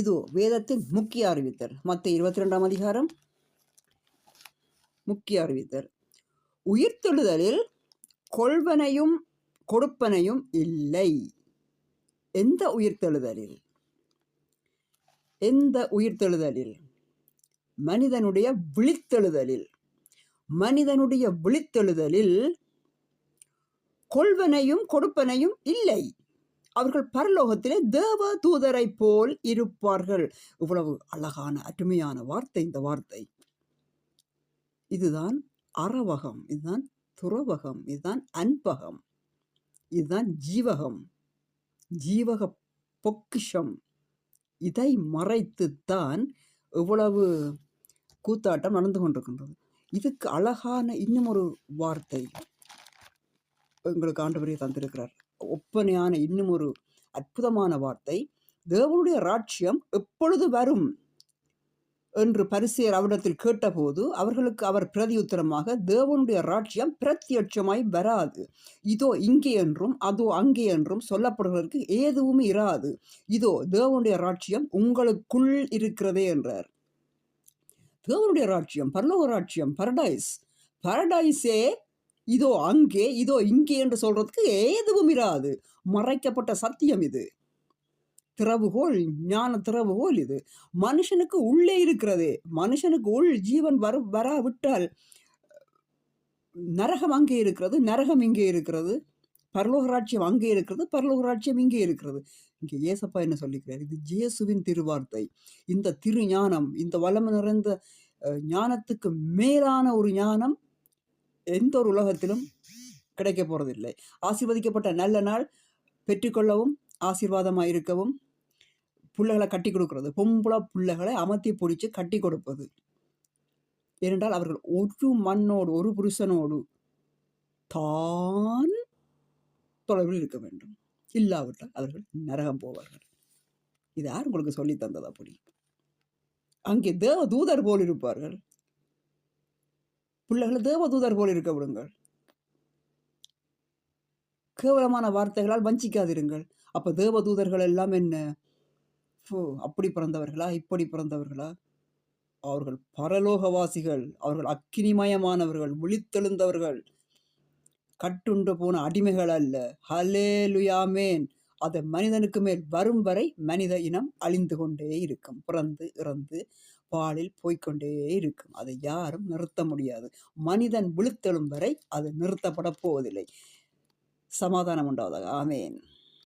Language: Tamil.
இது வேதத்தின் முக்கிய அறிவித்தல். மத்தேயு 22ஆம் அதிகாரம் முக்கிய அறிவித்தல். உயிர்த்தெழுதலில் கொள்வனையும் கொடுப்பனையும் இல்லை. எந்த உயிர்த்தெழுதலில்? எந்த உயிர்த்தெழுதலில்? மனிதனுடைய விழித்தெழுதலில். மனிதனுடைய விழித்தெழுதலில் கொள்வனையும் கொடுப்பனையும் இல்லை. அவர்கள் பரலோகத்திலே தேவ தூதரை போல் இருப்பார்கள். இவ்வளவு அழகான அருமையான வார்த்தை இந்த வார்த்தை. இதுதான் அறவகம், இதுதான் துறவகம், இதுதான் அன்பகம், இதுதான் ஜீவகம், ஜீவக பொக்கிஷம். இதை மறைத்துத்தான் இவ்வளவு கூத்தாட்டம் நடந்து கொண்டிருக்கின்றது. இதுக்கு அழகான இன்னும் ஒரு வார்த்தை எங்களுக்கு ஆண்டவரே தந்திருக்கிறார். ஒப்பனையான இன்னும் ஒரு அற்புதமான வார்த்தை. தேவனுடைய ராஜ்யம் எப்பொழுது வரும் என்று பரிசேயர் அவரிடத்தில் கேட்டபோது அவர்களுக்கு அவர் பிரதியுத்தரமாக, தேவனுடைய ராஜ்யம் பிரத்யட்சமாய் வராது, இதோ இங்கே என்றும் அதோ அங்கே என்றும் சொல்லப்படுவதற்கு எதுவும் இராது, இதோ தேவனுடைய ராஜ்யம் உங்களுக்குள் இருக்கிறதே என்றார். தேவனுடைய ராஜ்யம், பரலோக ராஜ்யம், பரடைஸே இதோ அங்கே இதோ இங்கே என்று சொல்றதுக்கு எதுவும் இராது. மறைக்கப்பட்ட சத்தியம் இது. திறவுகோல், ஞான திறவுகோல் இது. மனுஷனுக்கு உள்ளே இருக்கிறது. மனுஷனுக்கு உள் ஜீவன் வராவிட்டால் நரகம் அங்கே இருக்கிறது, நரகம் இங்கே இருக்கிறது, பரலோக ராட்சியம் அங்கே இருக்கிறது, பரலோக ராட்சியம் இங்கே இருக்கிறது. இங்கே ஏசப்பா என்ன சொல்லிக்கிறார்? இது இயேசுவின் திருவார்த்தை. இந்த திரு ஞானம், இந்த வளம் நிறைந்த ஞானத்துக்கு மேலான ஒரு ஞானம் எந்த ஒரு உலகத்திலும் கிடைக்க போறதில்லை. ஆசீர்வதிக்கப்பட்ட நல்ல நாள் பெற்றுக்கொள்ளவும் ஆசீர்வாதமாக இருக்கவும் பிள்ளைகளை கட்டி கொடுக்கிறது. பொம்பளை பிள்ளைகளை அமர்த்தி பிடிச்சி கட்டி கொடுப்பது. ஏனென்றால் அவர்கள் ஒரு மண்ணோடு ஒரு புருஷனோடு தான் தொலைவில் இருக்க வேண்டும். இல்லாவிட்டால் அவர்கள் நரகம் போவார்கள். இது யார் உங்களுக்கு சொல்லி தந்தது? அப்படி அங்கே தேவ தூதர் போல் இருப்பார்கள். பிள்ளைகளை தேவ தூதர் போல் இருக்க விடுங்கள். கேவலமான வார்த்தைகளால் வஞ்சிக்காதிருங்கள். அப்ப தேவ தூதர்கள் எல்லாம் என்ன? அப்படி பிறந்தவர்களா, இப்படி பிறந்தவர்களா? அவர்கள் பரலோகவாசிகள், அவர்கள் அக்கினிமயமானவர்கள், விழித்தெழுந்தவர்கள், கட்டுண்டு போன அடிமைகள் அல்ல. ஹல்லேலூயா, ஆமென். அது மனிதனுக்கு மேல் வரும் வரை மனித இனம் அழிந்து கொண்டே இருக்கும். பிறந்து இறந்து பாலில் போய்கொண்டே இருக்கும். அதை யாரும் நிறுத்த முடியாது. மனிதன் விழித்தெழும் வரை அது நிறுத்தப்பட போவதில்லை. சமாதானம் உண்டாவதாக. ஆமென்.